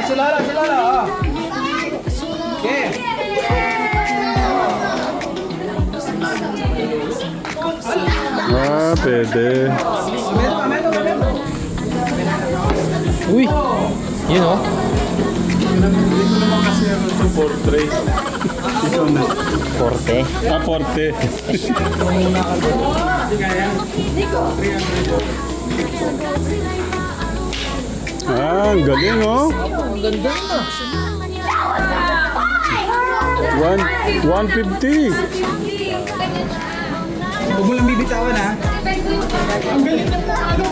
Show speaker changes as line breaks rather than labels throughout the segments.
Sila lang. Okay.
Pwede. Uy! Yun o.
Dito naman kasi ano ito, portrait.
Porte. Porte. Ang galing oh.
Ang ganda na.
150.
Huwag mo lang bibitawan ha. Ang galing na ano.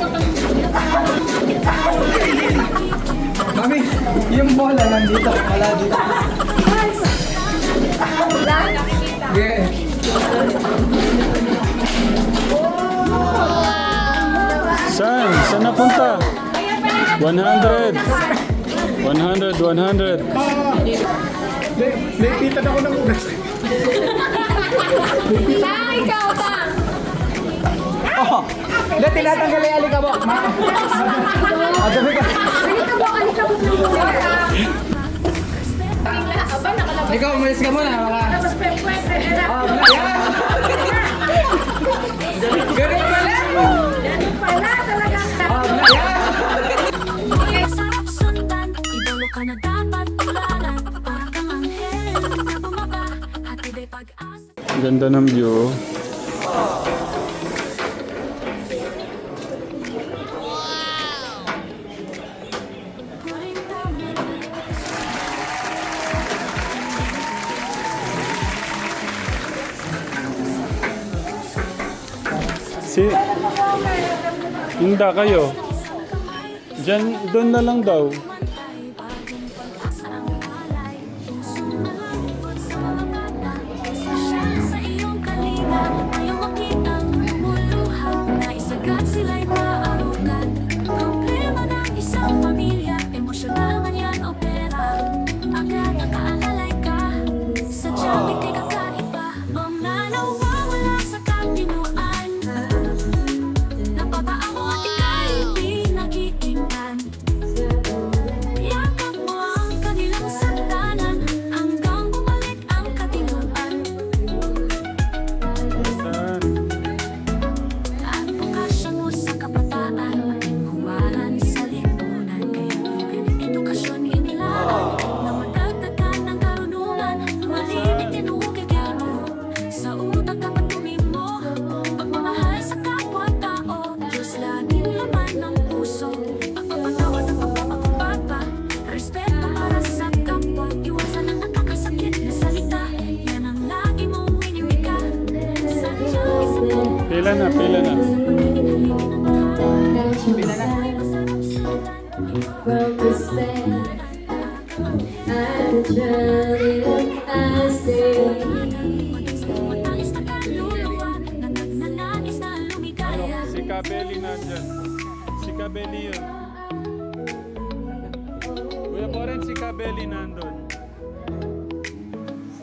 Mami, yung bola nandito. Wala dito. Yeah.
Saan napunta? 100. 100.
Napitan ako ng ugas.
Ikaw ba?
Oh, hindi, tinatanggal yung alikabok. Sabi ko.
Alikabok ng muna. Aba, nakalabas.
Ikaw, umalis ka muna.
Tapos pwede.
Ganun pala.
Ganun pala talagang.
Sarap sundan, idolo ka na dapat tularan. Para kang anghel na bumaba, hatid ay pag-asa.
Ganda ng view. Hinda kayo. Doon na lang daw.
Sa iyong kalina, ayaw makitang lumuluhaw. Naisagat sila'y maarugan. Problema ng isang pamilya, emosyonal man yan o pera. Agad nakaalalay ka, sadyang ika'y kakaiba. Ang nanawawala sa katinuan, napapaamo at ika'y pinakikinggan. Yakap mo ang kanilang sandanan, hanggang bumalik ang katinuan. At bukasyon mo sa kabataan, maging huwaran sa lipunan. Kaya edukasyon inilaran, na madagdagan ng karunungan. Malimit tinukikil mo, sa utak dapat tumimo. Pagmamahal sa kapwa-tao, Diyos laging laman ng puso. Pagpapatawad at pagpapakabata, respeto para sa kapwa. Iwasan ang nakakasakit na salita, yan ang lagi mong winiwika. Sadyang isang
Pila na.
From despair, at the journey I stay.
matalis na kaluluwa, nagnanais na lumigaya.
Si Kabeli nandyan. Si Kabeli yun. Kuya Boren, si Kabeli nandun.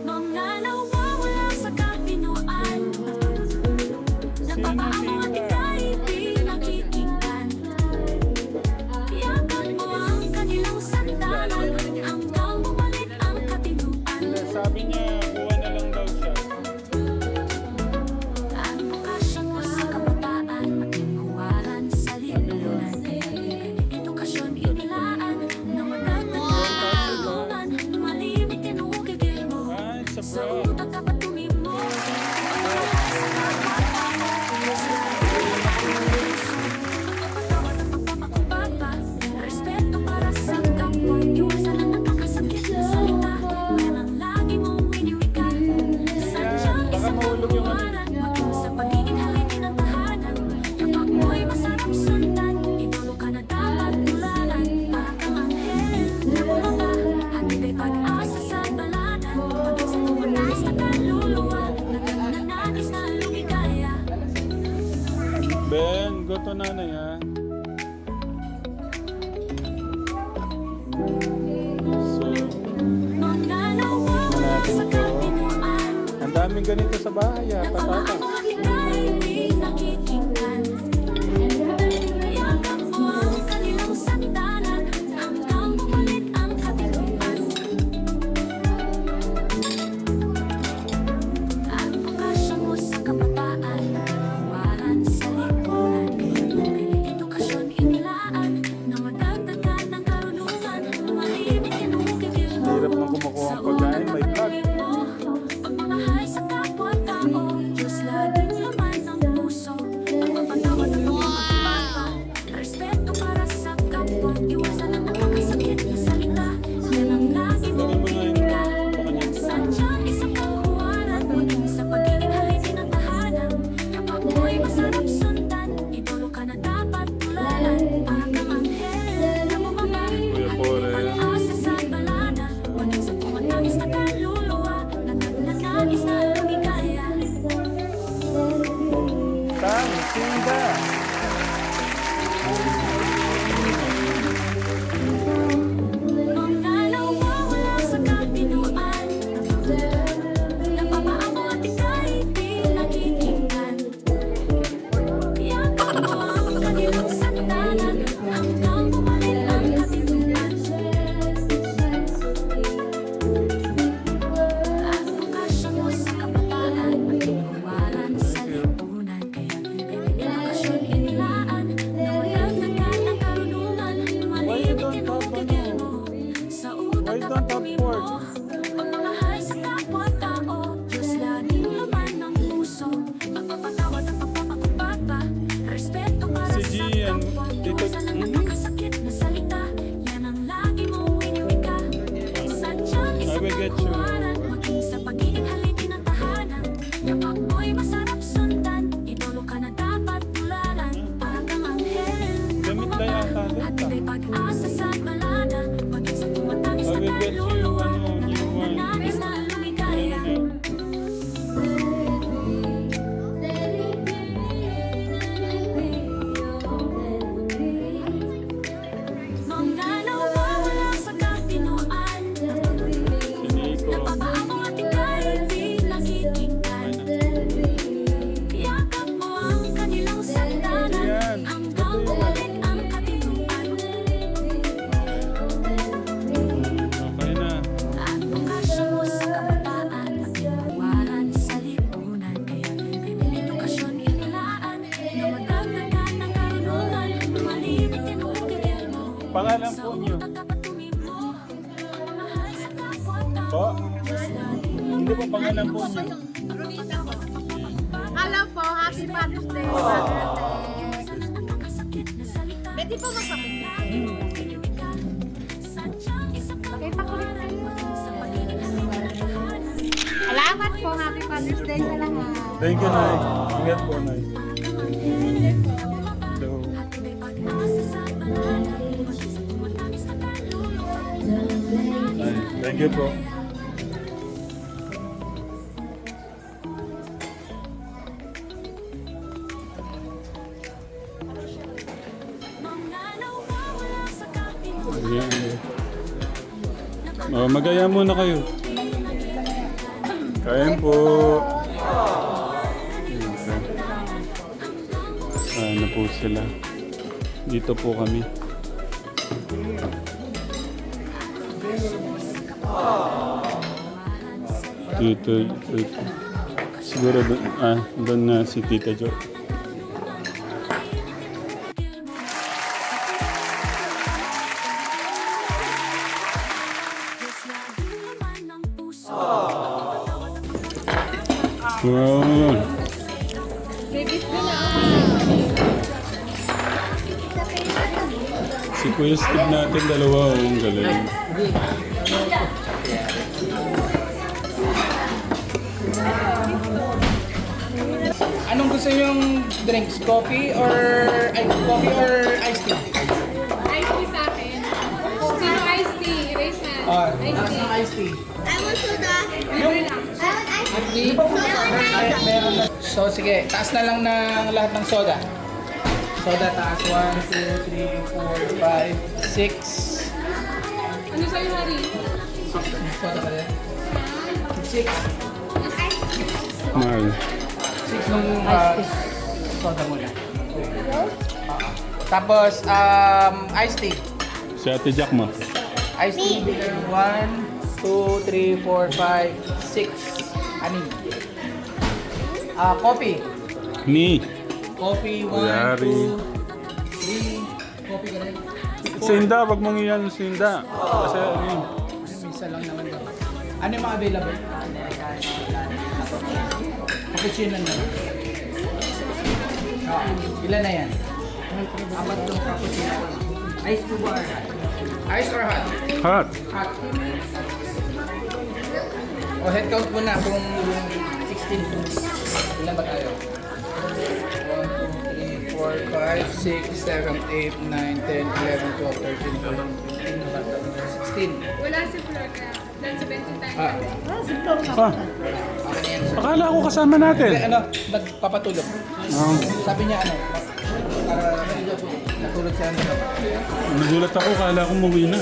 Mga nawawala sa katinuan, napapaamo at ika'y pinakikinggan. Yakap mo ang kanilang sandalan, hanggang bumalik ang katinuan.
Sabi niya, buwan na lang daw siya.
Ang bukasyon mo sa kabataan, maging huwaran sa lipunan. Kaya edukasyon inilaan, na madagdagan ang karunungan. Malimit tinukikil mo,
Ay, sa
sa
bro.
utak dapat tumimo. Respeto para sa kapwa, iwasan ang nakakasakit na salita. Yan ang lagi mong winiwika. Sadyang isang kaluwaran, maging sa pagiging haligi ng tahanan. Kapag mo'y masarap sundan, idolo ka na dapat tularan. Para kang anghel na bumaba, hatid ay pag-asa sa baladan. Maging sa pumatas na kaluluwa, nagnanais na lumigaya.
Ben, goto nanay ha. So,
Mga nawawala sa katinuan,
ang daming ganito sa bahay ha. Patata.
napapaamo at ika'y pinakikinggan. Ako'y masarap sundan, idolo ka na dapat tularan. Parang kang anghel na bumaba,
Kuya Boren.
pag-asa sa balada. Walang sa tumatangis na kaluluwa, nagnagnais na lumigaya.
Tang, Sinda.
Ang dalawa wala sa kabinuan, napapaamo at ika'y di nakikinggan. Yakap mo ang kanilang sandalan, hanggang bumalik ang katinuan. At okasyon mo sa kabataan, magtinuwaran sa lipunan. Kaya edukasyon inilaan, na madagdagan ng karunungan. Malibig tinukigil mo, sa utak at patuloy mo. Pagmamahal sa kapwa-tao, Diyos laging laman ng puso. Pagpapatawad at pagpapakumbaba, respeto para
Si
sa
Gian,
kapwa.
dito-
Iwasan ang nakakasakit na salita, yan ang lagi mong winiwika. Sadyang
I
isang
will get you.
kangkuwaran, maging sa pagiging haligi ng tahanan. Kapag mo'y masarap sundan, idolo ka na dapat tularan. Parang kang anghel na
Damit na yata
bumaba, at
dito.
may pag-asa sa balada. Maging sa tumatangis
I
na
will get you,
kaluluwa,
new one.
nagnanais na lumigaya. Mga nawawala sa kapinuan,
Siniko.
napapaamo at ika'y di nakikinggan. Yakap mo ang kanilang sandalan,
Yan.
hanggang bumalik ang katinuan.
Okay na.
At okasyon mo sa kabataan, pagtinuwaran sa lipunan. Kaya edukasyon inilaan, na madagdagan ng karunungan. Malibig tinukigil mo,
Pangalan
sa
po niyo.
utak at patuloy mo. Pagmamahal sa kapwa-tao,
Po?
Diyos laging
Hindi po pangalan po niyo.
Hello po, happy Father's Day.
Pwede po magpapit na.
Pakita ko rin tayo. Salamat po, happy Father's Day sa lahat.
Thank you, Nay. Ingat po, Nay. Hello. Nay, thank you po. Ayan. Magaya muna kayo. Kain po. Ano po sila? Dito po kami. Dito. Siguro doon na si Tita Jo. Wow. Si Kuya Steve natin dalawa, ang galing.
Anong gusto yung drinks? Coffee or iced tea?
Iced tea sa akin. Sino iced tea? Raise hand. Iced
Taas
tea.
ng iced tea.
I want soda.
Yung
I want ice
iced tea? Meron na. So sige, taas na lang ng lahat ng soda. Soda taas. 1, 2, 3, 4, 5, 6.
Ano sa'yo, Hari?
Soda ka rin? 6.
Mahal.
6 nung soda muna. Tapos, iced tea.
Si Ate Jack mo.
Iced tea, 1, 2, 3, 4, 5, 6. Anin? Coffee.
Ni.
Coffee, 1,
Yari.
2, 3. Coffee ka rin?
Sinda, wag mong iyan Sinda. Kasi ano yun.
Isa lang naman daw. Ano yung mga available? Cappuccino na. Ilan na yan? Apat ng cappuccino. Ice to bar. Ice or hot?
Hot.
Hot. O head count muna kung 16. Ilan ba tayo? 6, 7, 8, 9, 10, 11, 12, 13, 14, 15, 16.
Wala si Florida. Dahil sa 20 tayo.
Ah,
Okay na yan, sir.
akala ko kasama natin.
Ano, nagpapatulog.
Oh,
Sabi niya ano, para natulog siya ano.
nagulat ako, akala ko umuwi na.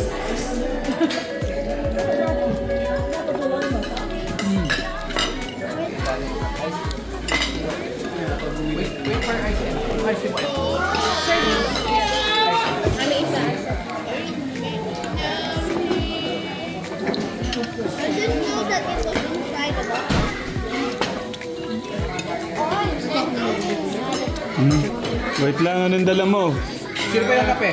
Wait for ice and ice and white.
Ano isa?
I didn't know that it was inside the box.
Wait lang, anong dala mo?
Sino ba yung kape?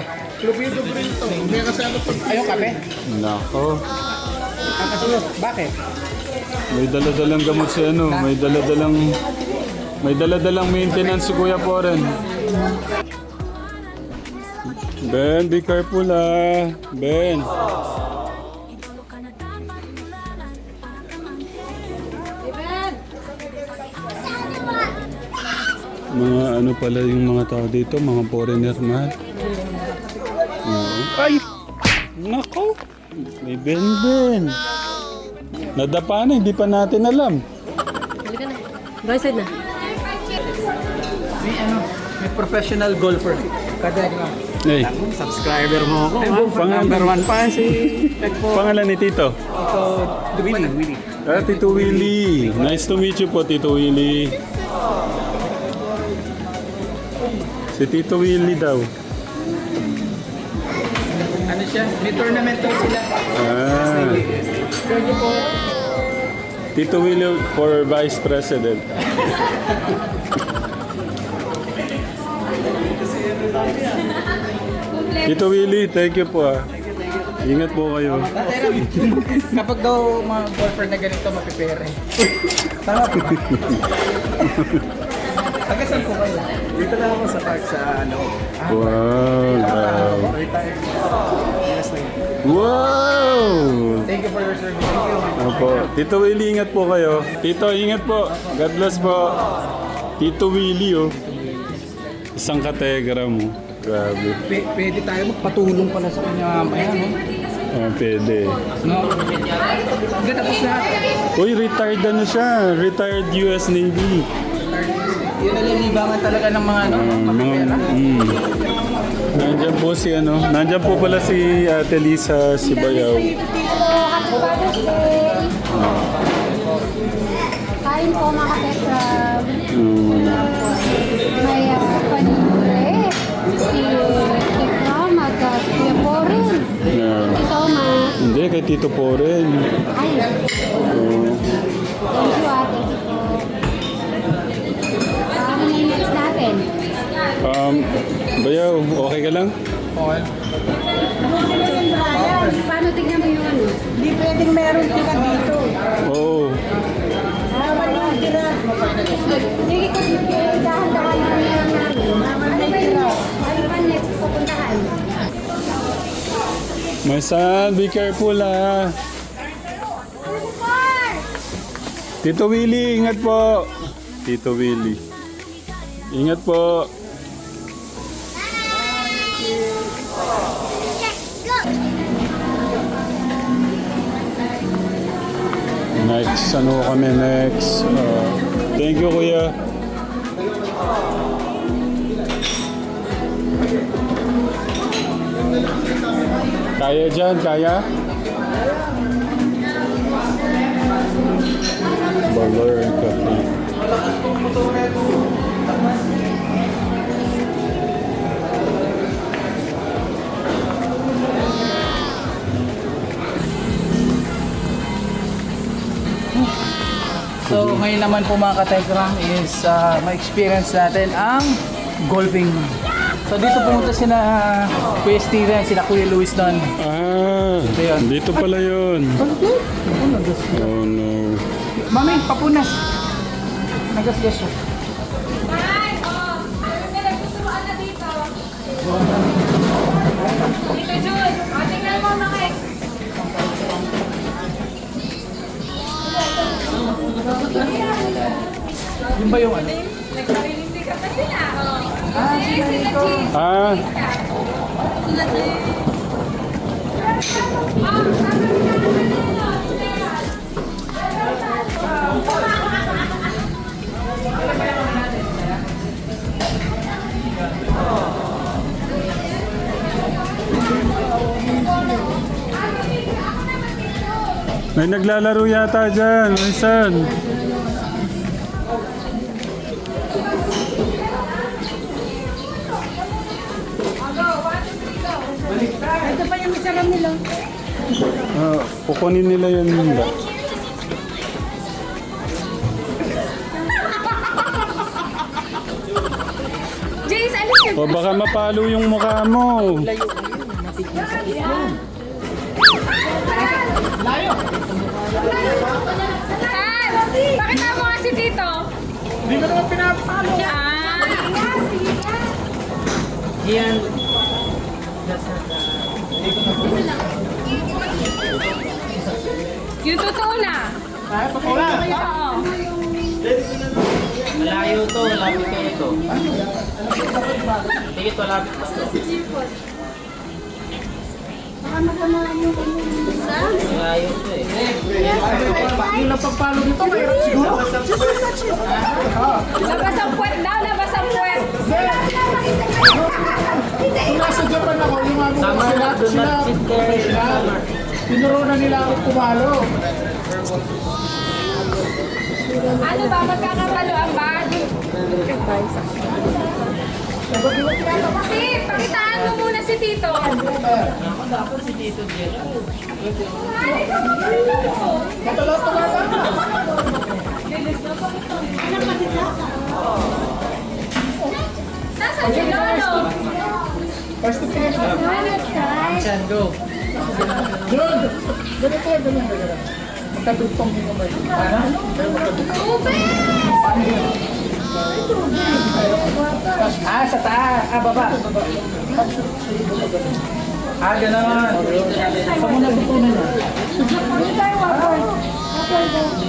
Ayong kape?
Nako,
Ang kasunod. Bakit?
may dala-dalang gamot si ano, may dala-dalang maintenance si Kuya Poren. Ben, be careful ah. Ben. Mga ano pala yung mga tao dito, mga foreigner mahal. Oo. Ay! Nako! May Ben. Nadapa na, hindi pa natin alam.
May ano, may professional golfer. Kadagma.
Hey,
Subscriber mo ako.
pangalan,
Number 1 pa si Tagpo.
pangalan ni Tito.
Ito, Willie.
Ah, Tito Willie. Nice to meet you po, Tito Willie. Si Tito Willie daw.
Ano siya? May tournament daw sila.
Ah,
Thank you po.
Tito Willie for Vice President. Tito Willie, thank you po ah. Ingat po kayo.
Kapag daw mga golfer na ganito, mapipere. Tama po. Taga saan po kayo?
Dito lang ako sa park sa ano.
Wow, grabe. Wow!
Thank you for your service. Thank you.
Opo. Tito Willie, ingat po kayo. Tito, ingat po. God bless po. Tito Willie, oh. Isang kategra mo. Grabe.
Pwede tayo magpatulong pala sa kanya mamaya, no?
Ah, pwede.
No? Hindi, tapos na.
Uy, retired na siya. Retired US Navy.
Yun nalilibangan talaga ng mga, ano, mapipera.
Nandyan po si ano. Nandyan po pala si Ate Lisa Sibayaw.
Happy Father's Day! Kain po mga katekram. May panigure. Si Tekram at si Kuya Porin.
Yeah.
Si Soma.
Hindi, kay Tito po rin.
Ay,
Oo.
thank you ate. Ano na yung next natin?
Bayaw, okay ka lang?
Okay.
Paano tignan mo yung ano?
Hindi pwedeng meron tira dito.
Oo.
Bawal yung tira.
Sige ko, dahan-dahan na lang namin. Ano ba yung ano pa next pupuntahan?
My son, be careful ah. Tito Willie, ingat po. Tito Willie. Ingat po. Next, ano kami next? Thank you, kuya. Kaya dyan, kaya? Baller and coffee.
So, ngayon naman po mga kategram is ma-experience natin ang golfing. So, dito pumunta sina Kuya Steven, sina Kuya Luis doon.
Ah,
yun.
dito pala yun. Oh no.
Mami, papunas. Nagasgas siya.
Ay, oh. May nagtuturuan na dito. Dito, Jun. O, tingnan mo, Makek.
Yun ba yung ano?
Nagpapilisi ka pa sila. Oh. Yes, sila cheese.
Ah, may naglalaro yata dyan. May son.
Ito pa yung isa nila.
Ah, kukunin nila yun.
Jace, alis ka.
O baka mapalo yung mukha mo.
Han, pakita mo nga si Tito.
Hindi ko naman pinapalo. Yan.
Yung totoo na.
Wala.
Oo.
Malayo to, lapit kayo to. Sige to, lapit pa to. Malayo to eh. Yung napagpalo nito, mayroon siguro.
Labas ang puwet daw, labas ang puwet.
Kung nasa Japan ako, yung amo ko sila professional. Tinurunan nila ako kumalo.
Ano ba, magkakapaluan ba? Steve, pakitaan mo muna si Tito. Nasaan si Lolo?
First to finish.
Yan, go.
Yun! Ganito, ganito. Magkatugtong yung kamay. Sa taas. Baba. Gano'n. Saan mo natutunan niya?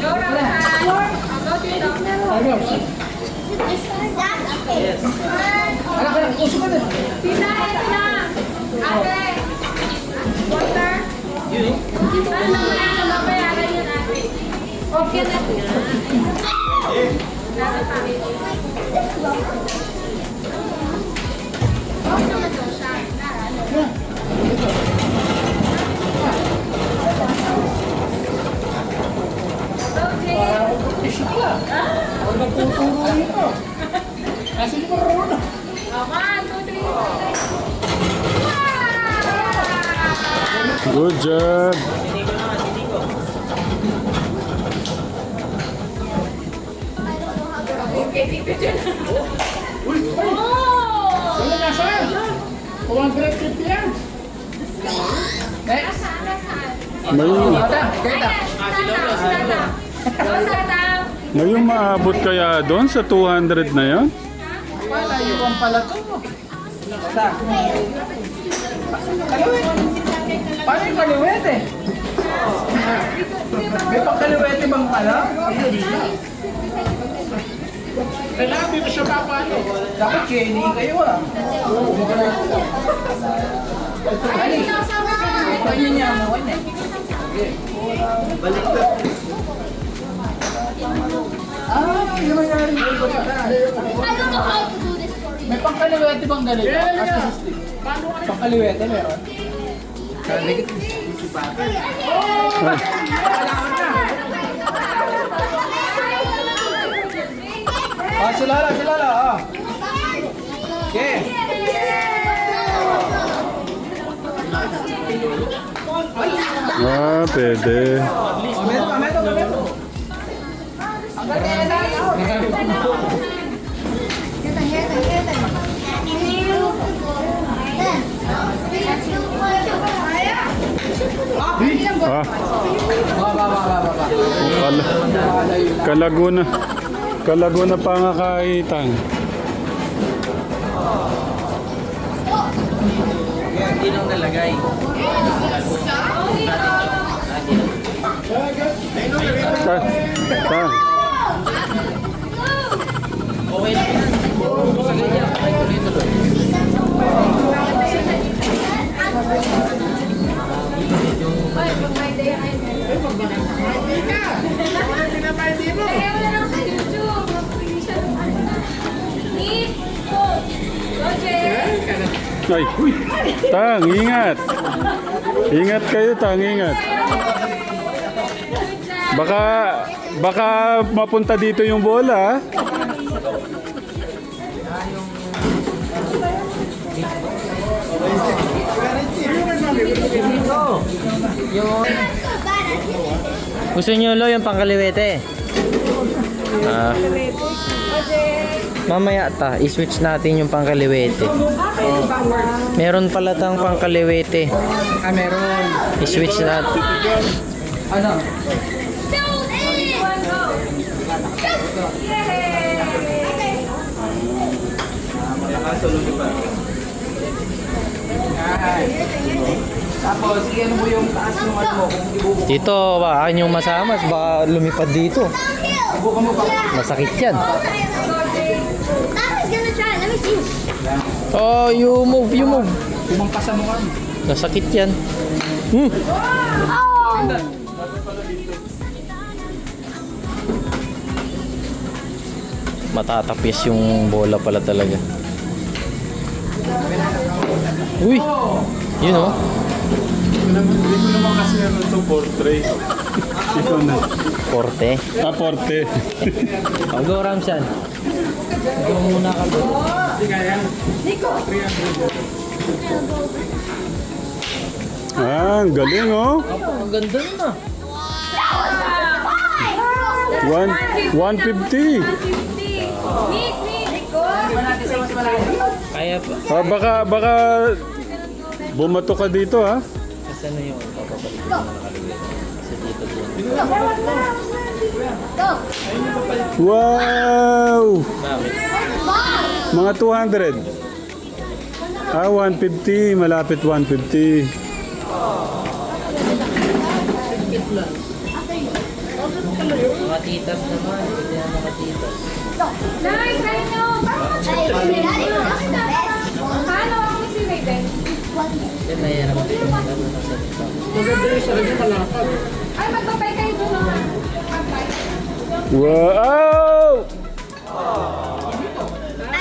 Dora, Han. Go, Tito.
Ayaw. Anak, uso ka din.
Tina, ito na. Ate. Water. Ano naman ito? Mabayaran yun, ate. Okay na.
Tissue ka. Huwag nagtuturo nito. Kasi hindi ko marunong.
1, 2, 3.
Good job.
Okay, Tito dyan.
Wala na saan? 150 yan. Next.
May,
Kita.
may maabot kaya doon sa 200 na yan?
Palayuan pala to. Sa. Kaliwet. Paano yung kaliwet eh? May pangkaliwet bang pala? Kailangan dito siya papalo. Dapat Kenny kayo ah. Ano? Kanya niya mo eh. Balik na. Yung nangyari dito. May pangkaliwete bang ganito? Pangkaliwete meron? Sila ah. Okay.
Pwede.
Meto.
Kalaguna pangakaitan.
Hindi nang nalagay. Okay na yan. Sa ganyan, tuloy-tuloy.
Ay, Tang, ingat. Ingat kayo, Tang, ingat. Baka mapunta dito yung bola, ha?
Gusto niyo lo yung pangkaliwete? Mamaya i-switch natin yung pangkaliwete. Meron pala tang pangkaliwete.
Meron.
I-switch natin.
Ano? Tapos, ano mo yung taas ng ano mo? Kung ibubuka
Dito, baka yung masamas, baka lumipad dito.
mo pa.
Masakit yan.
Mama's gonna try. Let me see.
Oh, you move.
Kumangpasan mo kami.
Masakit yan. Matatapis yung bola pala talaga. Uy! Yun oh.
Hindi ko naman kasi ano ito, portrait. Ikaw na.
Porte.
Porte.
Go, Ramshan. Go muna ka doon.
Ang galing, oh.
Ang ganda na.
150.
Kaya pa.
Baka bumato ka dito, ha?
Kasi ano yung papapalik mo nakaliwit? Kasi dito din.
Wow!
Bakit?
Mga 200. 150. Malapit 150.
Mga titas naman. Hindi na mga titas.
Nice, I know. Paano ako si Raven?
Kasi mahirap din yung ano nasa dito.
Ay, magpapay kayo doon.
Wow!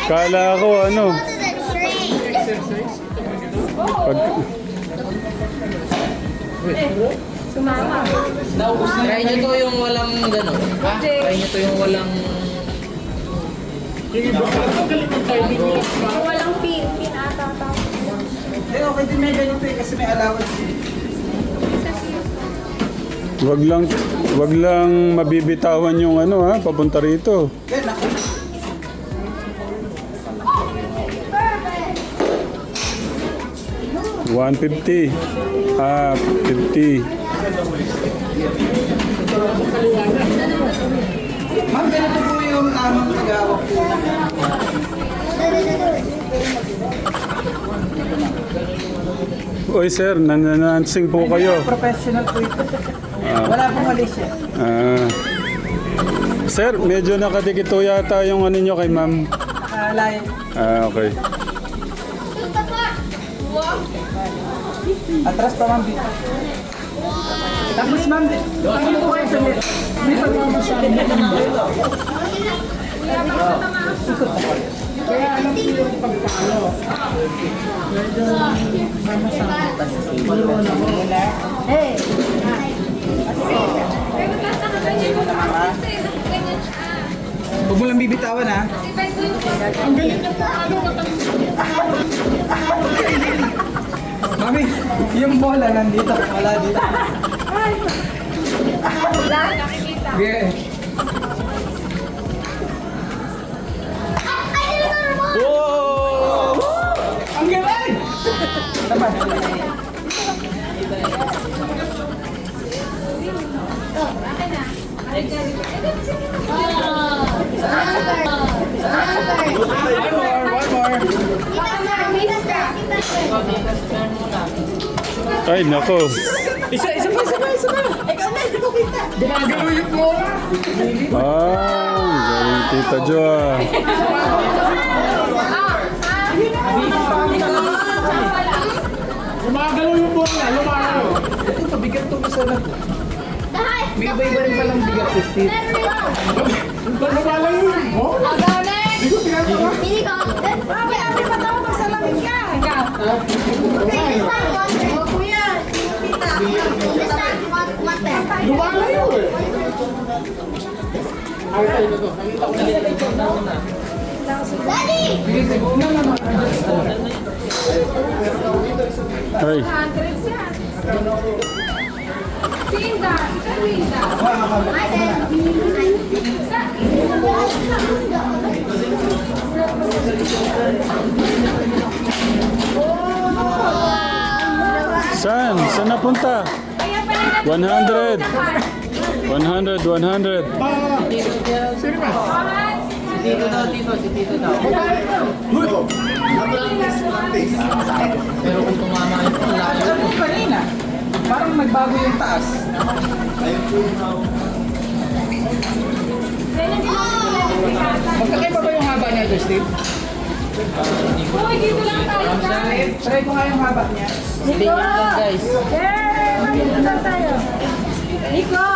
Kala ko ano. Pag,
Try nyo to yung walang gano'n. Try nyo to yung walang...
Walang pin ata.
Okay din may ganito kasi may allowance.
wag lang mabibitawan yung ano, ha, papunta rito.
Yan ako.
$150. 50.
Ma'am, ganito po yung tamang nag-awak po.
Oy sir, nananansing po kayo.
Professional po ito. Wala pong mali siya.
Sir, medyo nakadikito yata yung ano nyo kay ma'am.
Layo.
Okay.
Atras pa, ma'am. Tapos, ma'am, ano po kayo sa net? May pagmamasabi na ng bola. Ikot na pala. Kaya alam ko yung pagpalo. Medyo mamasama. Wala. Hey! Huwag mo lang bibitawan, ha? Ang galing na po. Mami, yung bola nandito. Wala dito.
Wala, nakikita.
Yeah.
Wow!
Ang galing! Naman. One more.
Ay, nako.
Isa pa. Ikaw na, hindi ko kita. Gumagalaw yung bola.
Galing Tita Jo, ah.
Gumagalaw yung bola. Lumalaw. Ito, pabigat itong isa na. May iba-iba rin palang bigat si Steve. Lumalaw yung bola. Hindi ko pinagawa.
Pili ko.
Mami, pa tayo magsalamig ka.
Okay, this time 110. Oh, kuya. This time 110.
Lumala yun eh.
Daddy!
Ay,
Tinda, ikaw tinda.
saan? Saan napunta? 100. 100, 100.
Tito daw, Tito. Si Tito daw. Pero kung tumama yun, layo.
Alam mo kanina, parang nagbago yung taas. Magkakaiba ba yung haba niya ito, Steve?
Hoy, dito lang tayo, guys.
Try ko nga yung haba niya.
Stay nyo lang, guys.
Dito lang tayo. Nico!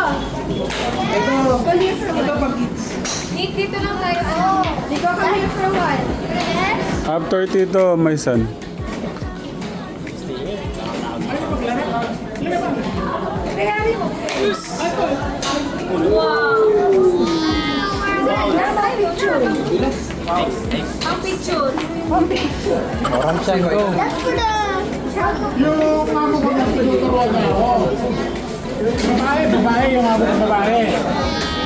Ito pag kids.
Nick, dito lang tayo. Oh.
Nico, come here for a while.
After Tito, my son.
Ang picture.
Saan ko?
That's for the...
Yung amo ko na tinuturuan niya ako. Babae yung amo ko babae.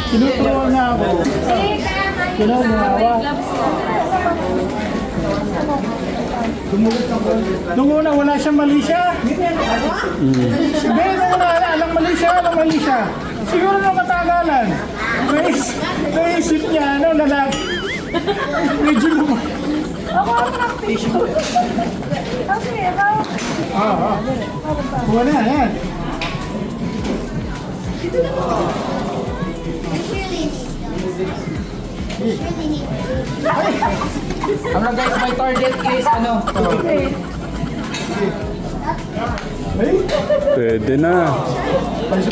Tinuturuan niya ako. Kinuhawa. Nung una wala siyang mali siya. Hindi, nung una alang mali siya. Siguro nung katagalan. Naisip niya, lalaki. Medyo lumaki. Buwan na, yan. Ano guys, my target is ano?
Pwede na.
Paisa.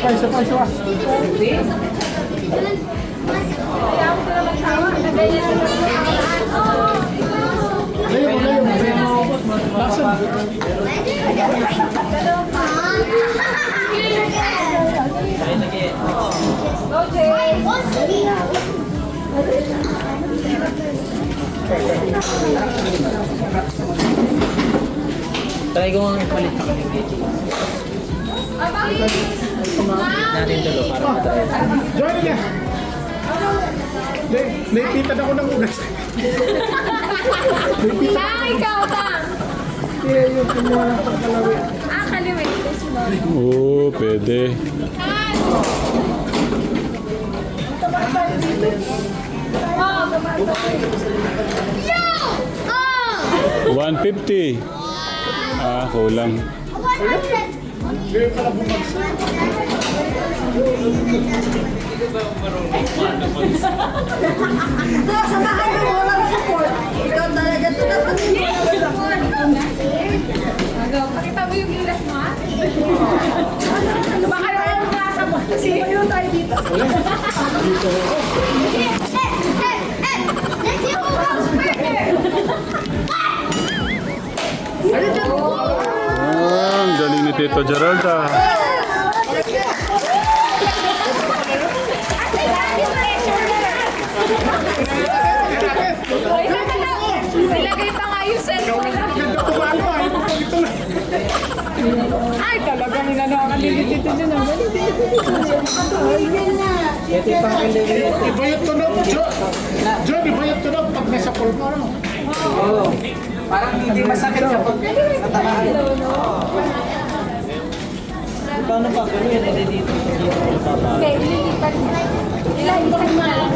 Try ko nga ipalit sa kaming gate. Natin tulo para matry.
Join niya. Naipita na ko ng ugas.
Ikaw, Tang. Kaliwit.
Oo, pwede.
Oh!
150. Ah, kulang.
100. Ikaw talaga ito na
Pakita mo yung gilas mo, ha? Baka naman yung nasa mo. Sige, yun tayo dito.
Let's see who goes further!
Ah, ang galing ni Tito Gerald ah.
Nilagay pa nga yung cellphone.
Ay, talagang inanakan dito din.
Ito yung pang-elevate.
Iba yung tunog, John, iba yung tunog pag nasa pulmo, no? Oo. Parang hindi masakit kapag natamaan.
Paano pa? Pero yun, ito dito.
Okay, ililipat. Ililipat mo na lang.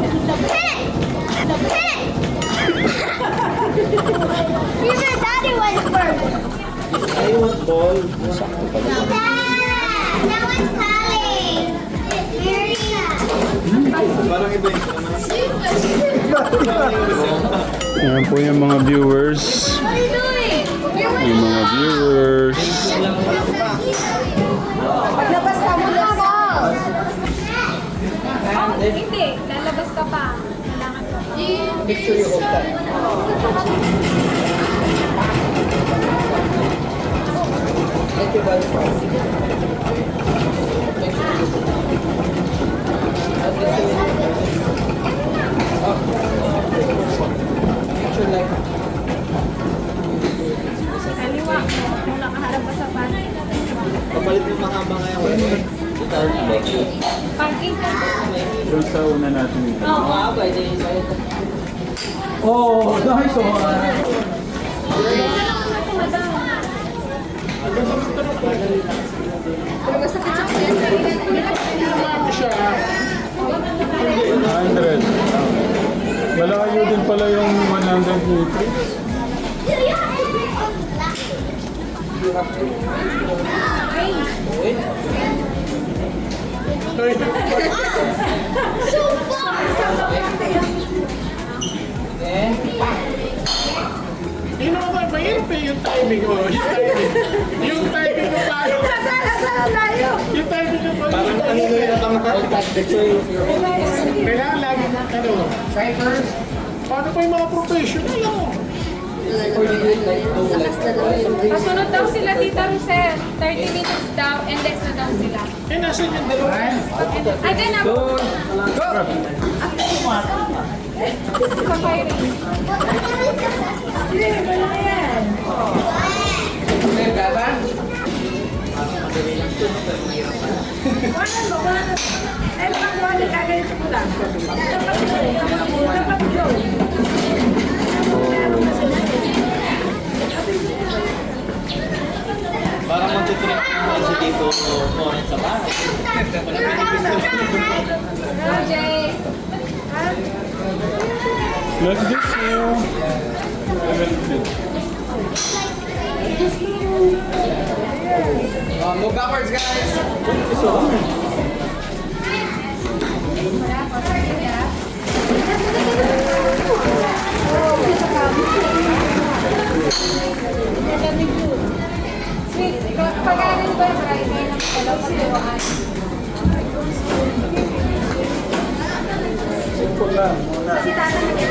Even Daddy went first.
I want ball.
Now it's Callie.
Ayan po yung mga viewers.
What are you doing?
Yung mga viewers.
Paglabas ka mo na balls.
Oh, hindi. Lalabas ka pa. Kailangan ka pa.
Make sure you hold that.
Kaliwa. Kung nakaharap ka sa pan. Parking ka.
Doon sa una natin.
Oh, nice one.
Siya,
100. Malayo din pala yung 100 meters.
yun naman, mahirap eh yung timing mo. Yung timing mo tayo. Yung timing mo tayo. Kailangan lagi na, paano pa yung mga professional mo?
Kasunod daw sila Tita Rosel. 30 minutes daw. Index na daw sila.
Eh, nasan yung dalawa?
Again, ako. Sa firing.
Parang magtutuloy si Tito Moren sa bahay.
Jay.
Let's get you.
Move backwards, guys!
Sweet, pag-aaral ba yung Friday ng dalaw siluan?
Simple lang muna.
Si Tata na niya.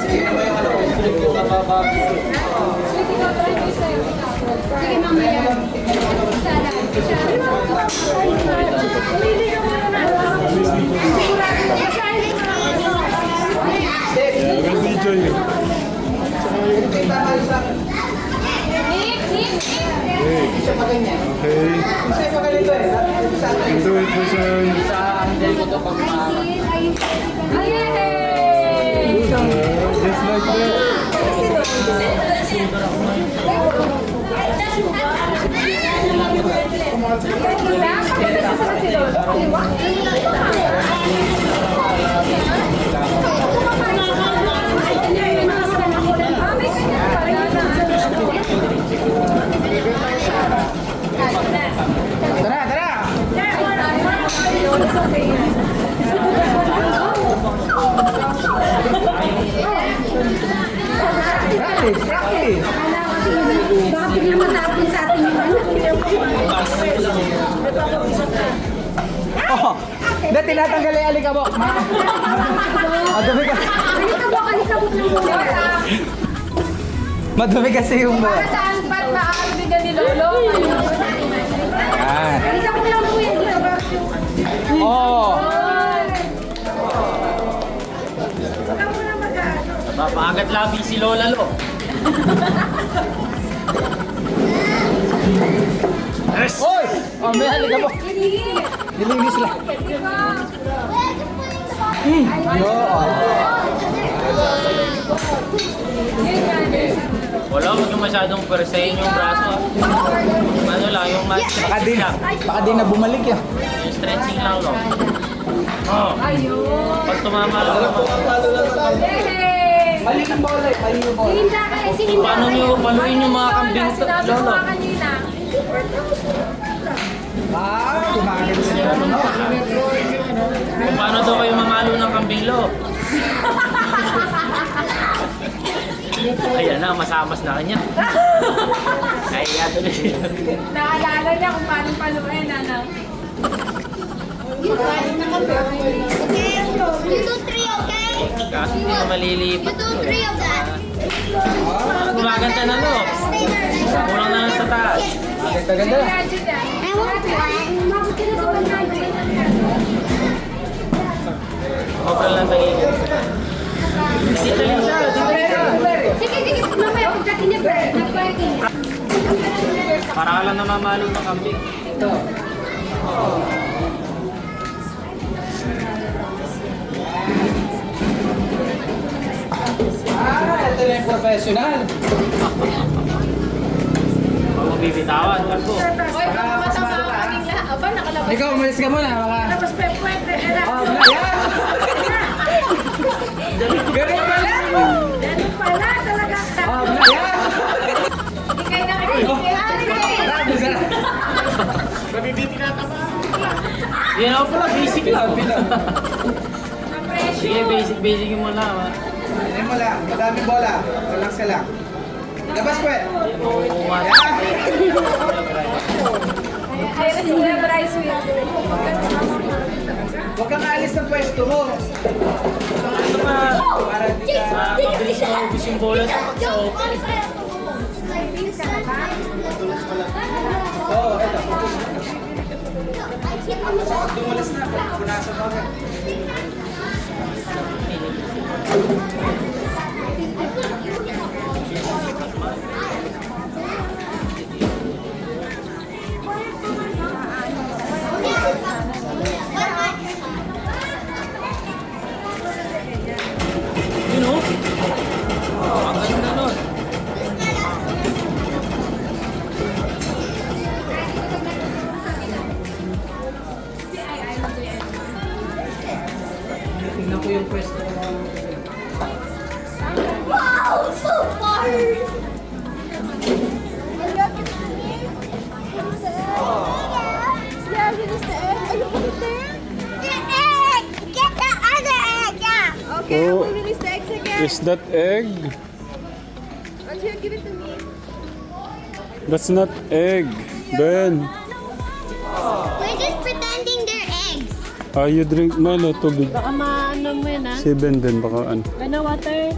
Sino ba yung ano? Sino yung kababago?
Sweet, ikaw try ko sa'yo. Sige, mamaya. Sana. Pumili ka muna na. Sigurado mo kasi.
Yeah, we'll video you. Okay. Do it, Vision. Just like that.
Baka biglang matapin sa atin yung ano.
Oh, hindi tinatanggal yung alikabok. Madumi kasi.
Alikabok ng buhay.
Madumi kasi yung
Para saan ba't maaaligan ni Lolo?
Yan.
Alikabok lang po yan.
Oh.
Napapaagat labi si Lola Lo.
Oy! Oh, may alikabok. Nilinis lang. Yo.
Wala, huwag yung masyadong persayin yung braso. Ano lang, yung stretching lang.
Baka di na bumalik yan.
Yung stretching lang, no? Oh. Pag tumama lang naman.
Mali ng bola eh. Mali yung bola.
Hinda ka eh. Sige.
Paano nyo paluin yung mga kambing to,
Sinabi ko
Lolo?
nga kanina.
Kumain siya.
Kung paano daw kayo mamalo ng kambing, Lo? Ayan na, masamas na kanya. Ay, yato na siya.
Naalala niya kung paano paluin, ano?
You do 3, okay?
Kaso hindi na malilipat.
You do 3 of that.
Gumaganda na, Lo. Kulang na lang sa taas.
Ganda-ganda.
Imagine yan.
I want to. Umabot ka na sa 100.
Para ka lang namamalo ng kambing.
Ito na yung professional.
Huwag mo bibitawan. Ako.
Hoy, baka matama ka kanina. Aba, nakalabas.
Ikaw, umalis ka muna.
Nakalabas pa yung pwede.
Ganun pala.
Ganun pala talaga. Hindi kayo
Yan ako pala, basic lang. Sige, basic mo lang.
Hindi mo lang. Madami bola. Relax ka lang. Labas po eh.
Ay, sila Bryce
Huwag kang alis ng pwesto mo.
Ito pa, mabilis na ubus yung bola sa open.
Oo, eto. Dumulas na. Punasan mo agad.
Yun o. Ang ganda nun.
Tingnan ko yung pwesto.
Wow, so far! Yeah, release the egg. Are you put it there? The egg! Get the other egg, yeah! Okay, I
Oh.
will release the eggs again.
Is that egg?
Here, give it to me.
That's not egg. Ben.
We're just pretending they're eggs.
You drink Milo, tubig.
Baka maano mo yun ah.
Si Ben din, baka ano.
Ano, water?